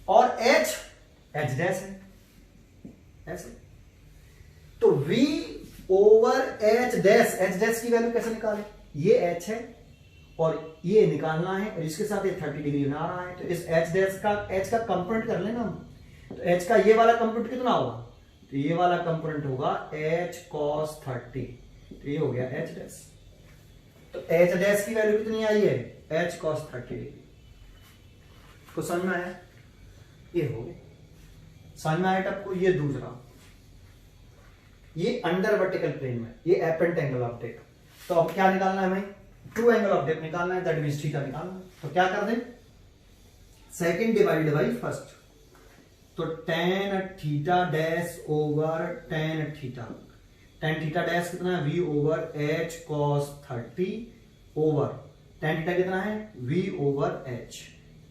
और h डैश है ऐसे। तो v ओवर h डैश की वैल्यू कैसे निकालें, ये h है और ये निकालना है, और इसके साथ ये 30 डिग्री बना रहा है, तो इस h डैश का h का कंपोनेंट कर लेना हम। तो h का ये वाला कंपोनेंट कितना होगा, तो ये वाला कंपोनेंट होगा h cos 30, तो ये हो गया h डैश। तो h डैश की वैल्यू कितनी आई है, h cos 30 डिग्री। को समझ में आया, ये हो गया, समझ में आया आपको। ये दूसरा, ये अंडर वर्टिकल प्लेन में, ये एपरेंट एंगल ऑफ डेप्थ। तो अब क्या निकालना है हमें, ट्रू एंगल ऑफ डेप्थ निकालना है, दैट मींस थीटा निकालना है। तो क्या कर दें, सेकंड डिवाइडेड बाय फर्स्ट, तो tan theta dash over tan theta dash कितना है, v over h cos 30 over tan theta कितना है, v ओवर h।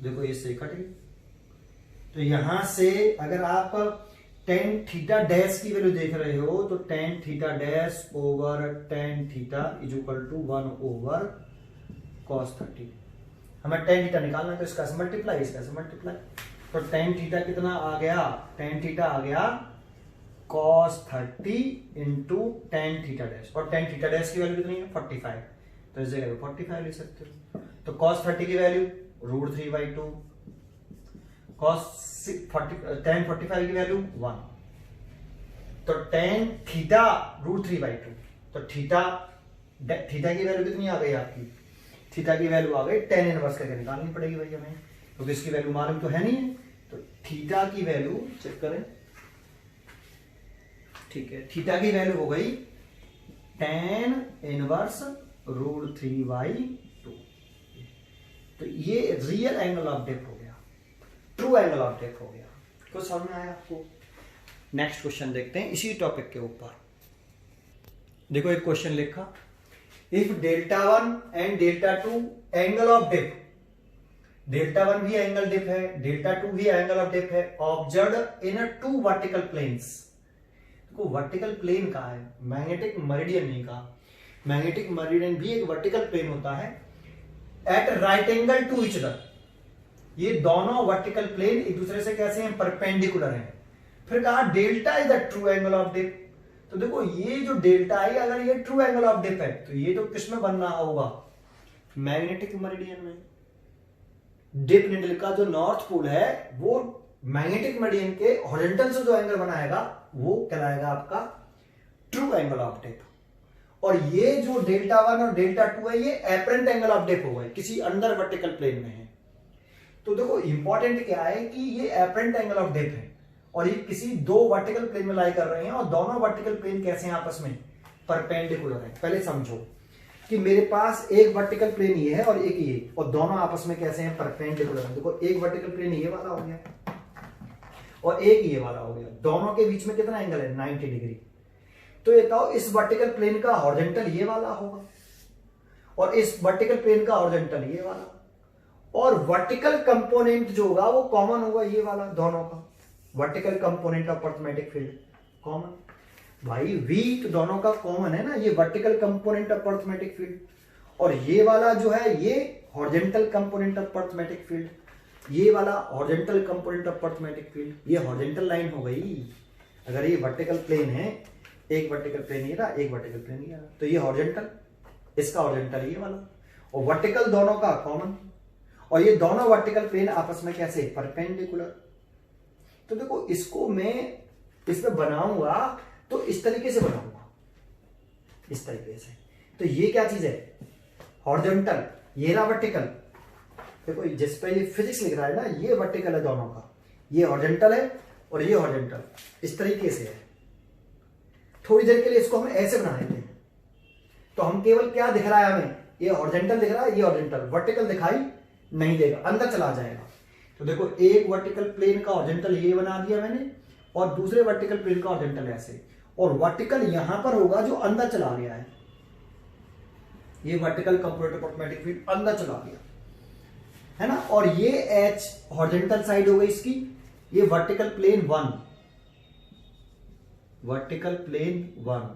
देखो ये से कट गई, तो यहां से अगर आप tan थीटा डैश की वैल्यू देख रहे हो, तो tan theta dash over tan theta is equal to 1 over cos 30। हमें tan थीटा निकालना है, तो इसका से मल्टीप्लाई, इसका से मल्टीप्लाई, तो tan थीटा कितना आ गया, tan थीटा आ गया cos 30 into tan theta dash, और tan थीटा डैश की वैल्यू कितनी है 45, तो इस जगह 45 लिख सकते हो। तो cos 30 की वैल्यू √3/2, tan 45 की वैल्यू 1, तो tan थीटा √3/2, तो थीटा की वैल्यू कितनी आ गई आपकी, थीटा की वैल्यू आ गई tan इनवर्स करके निकालनी पड़ेगी भाई हमें, क्योंकि इसकी वैल्यू मालूम तो है नहीं है। तो थीटा की वैल्यू चेक करें, ठीक है, थीटा की वैल्यू हो गई tan इनवर्स √3/2। तो ये रियल एंगल ऑफ डेप्थ हो गया, ट्रू एंगल ऑफ डेप्थ हो गया। कुछ समझ में आया आपको। नेक्स्ट क्वेश्चन देखते हैं इसी टॉपिक के ऊपर। देखो एक क्वेश्चन लिखा, if Δ1 and Δ2 angle of depth, Δ1 भी एंगल डेप्थ है, Δ2 भी एंगल ऑफ डेप्थ है, ऑब्जर्व्ड इन 2 वर्टिकल प्लेन्स। देखो वर्टिकल प्लेन का है, मैग्नेटिक मेरिडियन नहीं का, मैग्नेटिक मेरिडियन भी एक वर्टिकल प्लेन होता है, at right angle to each other. ये दोनों वर्टिकल प्लेन एक दूसरे से कैसे हैं, परपेंडिकुलर हैं। फिर कहा delta is the true angle of depth. तो देखो ये जो डेल्टा है, अगर ये ट्रू एंगल ऑफ डेप्थ है, तो ये तो किसमें बन रहा होगा, मैग्नेटिक मेरिडियन में। डिप निडल का जो नॉर्थ पोल है, वो मैग्नेटिक मेरिडियन के हॉरिजॉन्टल से जो एंगल बनाएगा, वो कहलाएगा आपका ट्रू एंगल ऑफ डेप्थ। और ये जो Δ1 और Δ2 है, ये एपरेंट एंगल ऑफ डेप्थ होगा, किसी अंडर वर्टिकल प्लेन में है। तो देखो इंपॉर्टेंट क्या है कि ये एपरेंट एंगल ऑफ डेप्थ है, और ये किसी 2 वर्टिकल प्लेन में लाई कर रहे हैं, और दोनों वर्टिकल प्लेन कैसे हैं आपस में, परपेंडिकुलर है। पहले समझो कि मेरे पास एक वर्टिकल प्लेन ये है और एक ये, और दोनों आपस में कैसे हैं, परपेंडिकुलर है। देखो एक वर्टिकल प्लेन ये वाला हो गया, और एक ये वाला हो गया, दोनों के बीच में कितना एंगल है 90 डिग्री। तो ये बताओ इस वर्टिकल प्लेन का हॉरिजॉन्टल ये वाला होगा और इस वर्टिकल प्लेन का हॉरिजॉन्टल ये वाला, और वर्टिकल कंपोनेंट जो होगा वो कॉमन होगा ये वाला दोनों का, vertical component of earth magnetic field common. भाई V तो दोनों का कॉमन है ना, ये vertical component of earth magnetic field, और ये वाला जो है ये horizontal component of earth magnetic field, ये वाला horizontal component of earth magnetic field, ये हॉरिजॉन्टल लाइन हो गई। अगर ये वर्टिकल प्लेन है, एक वर्टिकल प्लेन ये रहा, एक वर्टिकल प्लेन ये रहा, तो ये हॉरिजॉन्टल, इसका हॉरिजॉन्टल ये वाला, और वर्टिकल दोनों का कॉमन, और ये दोनों वर्टिकल प्लेन आपस में कैसे परपेंडिकुलर। तो देखो इसको मैं इसमें बनाऊंगा तो इस तरीके से बनाऊंगा, इस तरीके से। तो ये क्या चीज है हॉरिजॉन्टल, ये रहा वर्टिकल। देखो जिस पे ये फिजिक्स लिख रहा है ना, ये वर्टिकल है दोनों का, ये हॉरिजॉन्टल है और ये हॉरिजॉन्टल, इस तरीके से है। थोड़ी देर के लिए इसको हम ऐसे बना देते हैं, तो हम केवल क्या दिख रहा है हमें, ये हॉरिजॉन्टल दिख रहा है, ये हॉरिजॉन्टल, वर्टिकल दिखाई नहीं देगा, अंदर चला जाएगा। तो देखो एक वर्टिकल प्लेन का हॉरिजॉन्टल ये बना दिया मैंने, और दूसरे वर्टिकल प्लेन का हॉरिजॉन्टल ऐसे, और वर्टिकल यहां पर होगा जो अंदर चला गया है, ये vertical component of earth magnetic field अंदर चला गया है ना। और ये H हॉरिजॉन्टल साइड हो गई इसकी, ये वर्टिकल प्लेन 1, वर्टिकल प्लेन 1,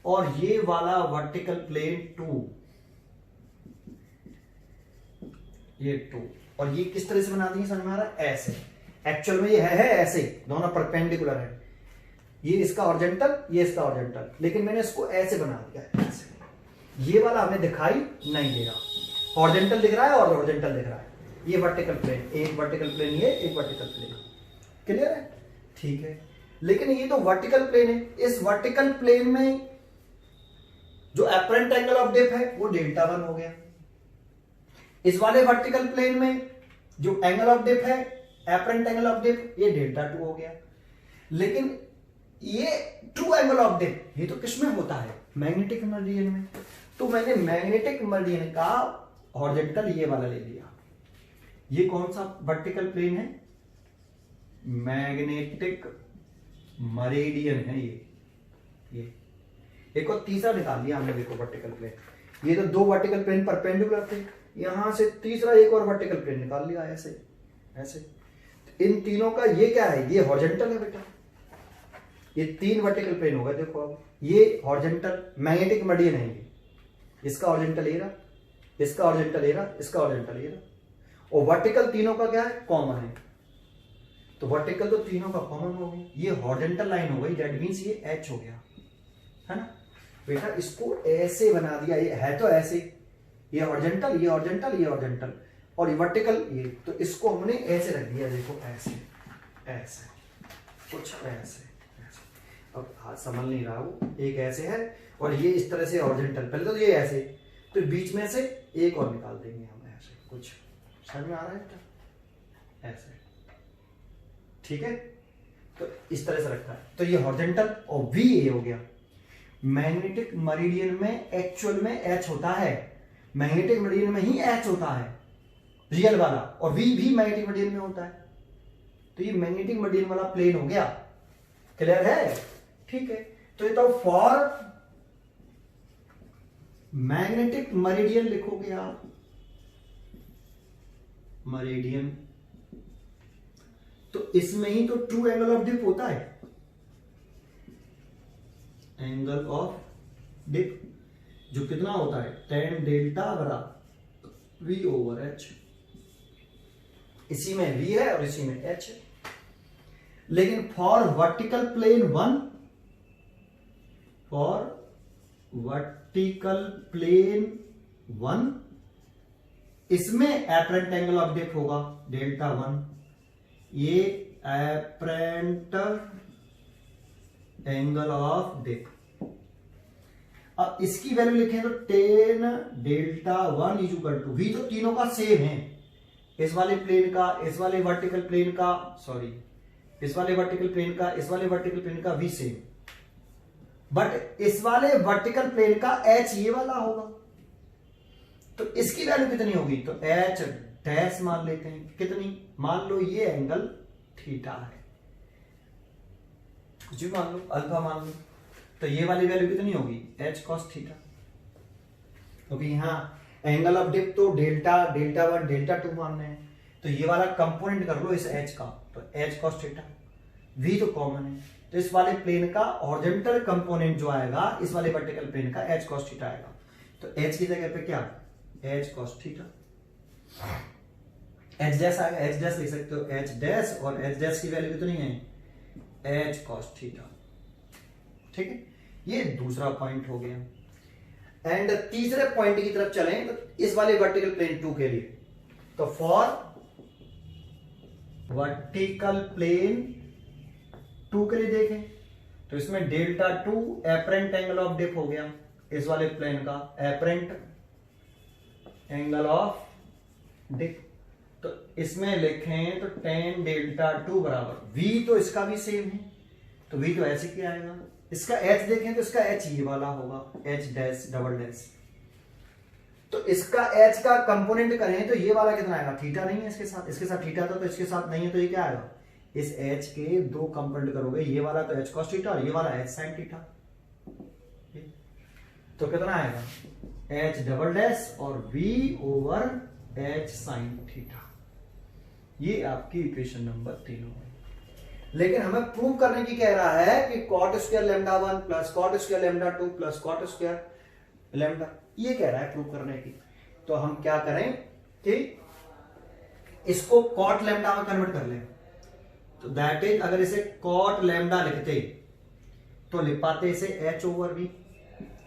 और ये वाला वर्टिकल प्लेन 2, ये 2, और ये किस तरह से बना दिए समझ में आ रहा है, ऐसे। एक्चुअल में ये है ऐसे, दोनों परपेंडिकुलर है, ये इसका हॉरिजॉन्टल, ये इसका हॉरिजॉन्टल, लेकिन मैंने इसको ऐसे बना दिया है, ऐसे। ये वाला हमें दिखाई नहीं दे रहा, हॉरिजॉन्टल दिख रहा है और हॉरिजॉन्टल दिख रहा है। ये वर्टिकल प्लेन, एक वर्टिकल प्लेन ये, एक वर्टिकल प्लेन, क्लियर है, ठीक है। लेकिन ये तो वर्टिकल प्लेन है, इस वर्टिकल प्लेन में जो अपरेंट एंगल ऑफ डेप्थ है वो Δ1 हो गया। इस वाले वर्टिकल प्लेन में जो एंगल ऑफ डेप्थ है, अपरेंट एंगल ऑफ डेप्थ, ये Δ2 हो गया। लेकिन ये ट्रू एंगल ऑफ डेप्थ ये तो किसमें होता है, मैग्नेटिक मरीडियन में। तो मैंने मैग्नेटिक मरीडियन का हॉरिजॉन्टल ये वाला ले लिया। ये कौन सा वर्टिकल प्लेन है, मैग्नेटिक मरीडियन है ये। एक और तीसरा निकाल लिया हमने, देखो वर्टिकल प्लेन, ये तो दो वर्टिकल प्लेन परपेंडिकुलर थे, यहां से तीसरा एक और वर्टिकल प्लेन निकाल लिया ऐसे ऐसे। इन तीनों का ये क्या है, ये हॉरिजॉन्टल है बेटा, ये तीन वर्टिकल प्लेन हो गए। देखो अब ये हॉरिजॉन्टल मैग्नेटिक मरीडियन है, ये इसका हॉरिजॉन्टल ये रहा, इसका हॉरिजॉन्टल ये रहा, इसका हॉरिजॉन्टल ये रहा, और वर्टिकल तीनों का क्या है, कॉमन है। तो वर्टिकल तो तीनों का कॉमन हो गया, ये हॉरिजॉन्टल लाइन हो गई, दैट मींस ये H हो गया, है ना बेटा। इसको ऐसे बना दिया, ये है तो ऐसे, ये हॉरिजॉन्टल, ये हॉरिजॉन्टल, ये हॉरिजॉन्टल, और ये वर्टिकल ये, तो इसको हमने ऐसे रख दिया, देखो ऐसे ऐसे कुछ ऐसे। अब हाथ समझ नहीं रहा हूं, एक ऐसे है और ये इस तरह से हॉरिजॉन्टल, पहले तो ये ऐसे, तो बीच में से एक और निकाल देंगे हम ऐसे, कुछ समझ में आ रहा है ऐसे, ठीक है। तो इस तरह से रखता है, तो ये हॉरिजॉन्टल और V ये हो गया। मैग्नेटिक मरीडियन में एक्चुअल में H होता है, मैग्नेटिक मरीडियन में ही H होता है रियल वाला, और V भी मैग्नेटिक मरीडियन में होता है। तो ये मैग्नेटिक मरीडियन वाला प्लेन हो गया, क्लियर है, ठीक है। तो ये तो फॉर मैग्नेटिक मरीडियन लिखोगे आप, मरीडियन, तो इसमें ही तो ट्रू एंगल ऑफ डिप होता है, एंगल ऑफ डिप जो कितना होता है tan डेल्टा बराबर V/H। इसी में V है और इसी में H है। लेकिन for vertical plane 1, for vertical plane 1 इसमें अपरेंट एंगल ऑफ डेप्थ होगा Δ1, ये अपरेंट एंगल ऑफ डेप्थ। अब इसकी वैल्यू लिखें तो tan Δ1 इक्वल टू V, तो तीनों का सेम है, इस वाले प्लेन का, इस वाले वर्टिकल प्लेन का, सॉरी इस वाले वर्टिकल प्लेन का, इस वाले वर्टिकल प्लेन का V सेम, बट इस वाले वर्टिकल प्लेन का H ये वाला होगा। तो इसकी वैल्यू कितनी होगी, तो H डैश मान लेते हैं, कितनी, मान लो ये एंगल थीटा है, कुछ भी मान लो, अल्फा मान लो, तो ये वाली वैल्यू कितनी होगी, एच कॉस थीटा, क्योंकि यहाँ एंगल ऑफ डिप तो डेल्टा, डेल्टा 1 डेल्टा 2 मानने हैं, तो ये वाला कंपोनेंट कर लो इस एच का, तो एच कॉस थीटा, वी तो कॉमन है, तो इस वाले प्लेन का हॉरिजॉन्टल कंपोनेंट जो आएगा इस वाले वर्टिकल प्लेन का एच कॉस थीटा आएगा, तो एच की जगह पे क्या, H cos theta, H dash आएगा, एच डैश लिख सकते हो एच डैश, और एच डैश की वैल्यू कितनी है, एच कॉस थीटा, ठीक है, ये दूसरा पॉइंट हो गया। एंड तीसरे पॉइंट की तरफ चलें, तो इस वाले वर्टिकल प्लेन 2 के लिए, तो फॉर वर्टिकल प्लेन 2 के लिए देखें, तो इसमें delta 2 apparent angle of dip हो गया इस वाले प्लेन का, एपरेंट एंगल ऑफ डिप, तो इसमें लिखें तो tan डेल्टा 2 बराबर v, तो इसका भी सेम है, तो v तो ऐसे क्या आएगा, इसका h देखें तो इसका h ये वाला होगा, h डैश डबल डैश, तो इसका h का कंपोनेंट करें तो ये वाला कितना आएगा, थीटा नहीं है इसके साथ, इसके साथ थीटा था तो इसके साथ नहीं है, तो ये क्या आएगा, इस h के दो कंपोनेंट करोगे, ये वाला तो h cos थीटा और ये वाला h sin थीटा, तो कितना आएगा, h डबल डैश और v over h sin theta, ये आपकी इक्वेशन नंबर 3 होगी। लेकिन हमें प्रूव करने की कह रहा है कि cot square lambda 1 plus cot square lambda 2 plus cot square lambda, ये कह रहा है प्रूव करने की, तो हम क्या करें कि इसको कॉट लैम्डा में कन्वर्ट कर लें, तो दैट इज अगर इसे कॉट लैम्डा लिखते तो लिख पाते इसे एच ओवर वी,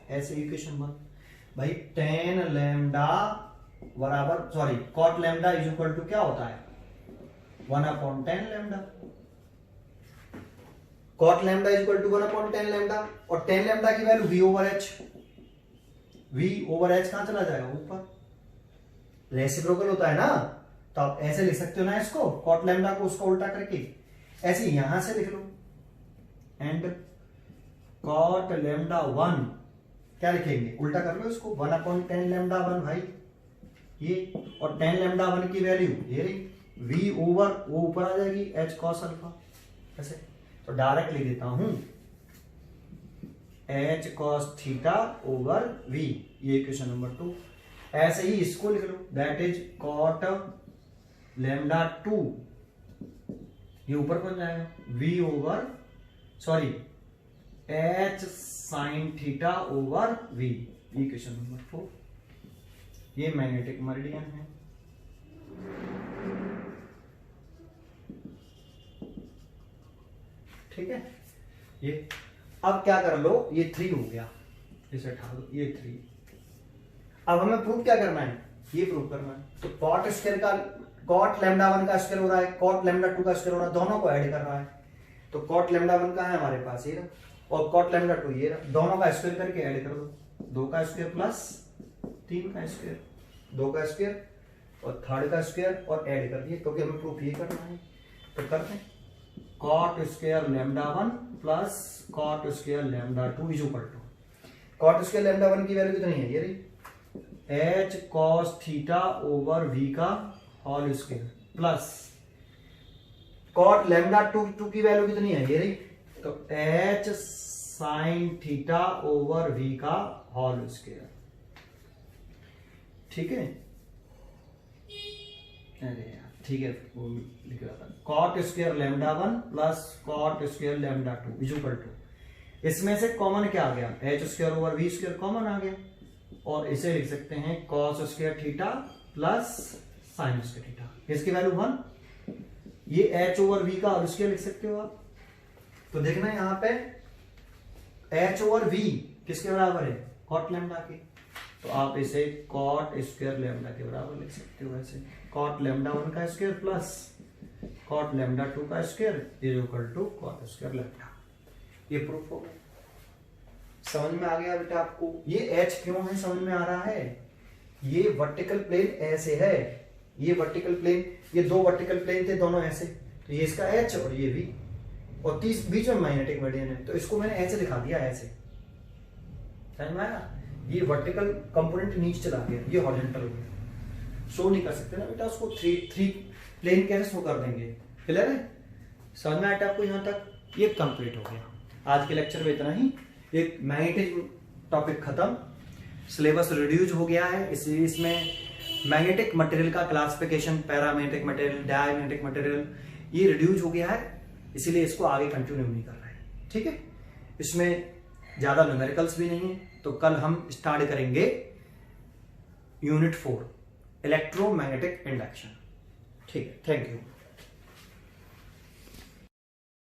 ऐसे इक्वेशन 1, भाई टेन लैम्डा बराबर, sorry cot lambda is equal to क्या होता है, 1/10 lambda, cot lambda is equal to 1/10 lambda, और 10 लैम्डा की value v over h, v over h कहां चला जाएगा, ऊपर, रेसिप्रोकल होता है ना, तो आप ऐसे लिख सकते हो ना इसको, कॉट लैम्डा को उसका उल्टा करके, ऐसे यहां से लिख लो, एंड कॉट लैम्डा 1 क्या लिखेंगे, उल्टा कर लो इसको, 1/10 लैम्डा 1 भाई ये, और 10 लैम्डा 1 की वैल्यू ये रही, v ओवर वो ऊपर आ जाएगी h cos अल्फा, ऐसे, तो डायरेक्ट लिख देता हूं h cos theta over v, ये इक्वेशन नंबर 2, ऐसे ही इसको लिख लो, दैट इज कॉट लैम्डा 2, ये ऊपर कौन जाएगा, v over, sorry h sin theta over v, equation number 4, ये मैग्नेटिक मेरिडियन है। ठीक है, ये अब क्या कर लो, ये 3 हो गया, इसे उठा दो, ये 3, अब हमें प्रूफ क्या करना है, ये प्रूफ करना है, तो कॉट स्क्वायर का, कॉट लैम्डा 1 का स्क्वायर हो रहा है, कॉट लैम्डा 2 का स्क्वायर हो रहा है, दोनों को ऐड कर रहा है, तो कॉट लैम्डा 1 का है हमारे पास ये रहा, और कॉट लैम्डा 2 ये रहा, दोनों का स्क्वायर करके ऐड कर दो, 2 का स्क्वायर प्लस 3 का स्क्वायर, 2 का स्क्वायर और 3 का स्क्वायर, और ऐड कर दिए, क्योंकि हमें प्रूफ ये करना है, तो करते हैं, cot square lambda 1 plus cot square lambda 2 is equal to, cot square lambda 1 की वैल्यू कितनी है, ये रही, h cos theta over v का whole square, plus cot lambda 2 की वैल्यू कितनी है, ये रही, तो h sin theta over v का होल स्क्वायर, ठीक है, अरे यार ठीक है, वो लिख रहा था, cot square lambda 1 plus cot square lambda 2 is equal to, इसमें से कॉमन क्या आ गया, h square over v square common आ गया, और इसे लिख सकते हैं cos square theta plus sin square theta, इसकी वैल्यू 1, ये h ओवर v का होल स्क्वायर लिख सकते हो आप, तो देखना यहाँ पे h ओवर v किसके बराबर है, कॉट लैम्डा के, तो आप इसे कॉट स्क्वायर लैम्डा के बराबर लिख सकते हो, ऐसे कॉट लैम्डा 1 का स्क्वायर प्लस कॉट लैम्डा 2 का square is equal to cot square lambda, ये प्रूफ हो गया, समझ में आ गया बेटा आपको, ये h क्यों है समझ में आ रहा है, ये वर्टिकल प्लेन ऐसे है, ये वर्टिकल प्लेन, ये दो वर्टिकल प्लेन थे दोनों ऐसे, तो ये इसका h और ये भी, और बीच में मैग्नेटिक मेरिडियन है, तो इसको मैंने ऐसे दिखा दिया, ऐसे, समझ में आया, ये वर्टिकल कंपोनेंट नीचे चला गया, ये हॉरिजॉन्टल हो गया, शो नहीं कर सकते ना बेटा उसको, थ्री प्लेन कैसे शो कर देंगे, क्लियर है, समझ में आया आपको यहाँ तक। ये कंप्लीट हो गया। आज के लेक्चर में इतना ही। एक मैग्नेटिज्म टॉपिक खत्म, सिलेबस रिड्यूस हो गया है। इसलिए इसमें मैग्नेटिक मटेरियल का classification, paramagnetic material, diamagnetic material, ये रिड्यूस हो गया है, इसीलिए इसको आगे कंटिन्यू नहीं कर रहे हैं। ठीक है, इसमें ज्यादा न्यूमेरिकल्स भी नहीं है। तो कल हम स्टार्ट करेंगे यूनिट 4 इलेक्ट्रोमैग्नेटिक इंडक्शन। ठीक है, थैंक यू।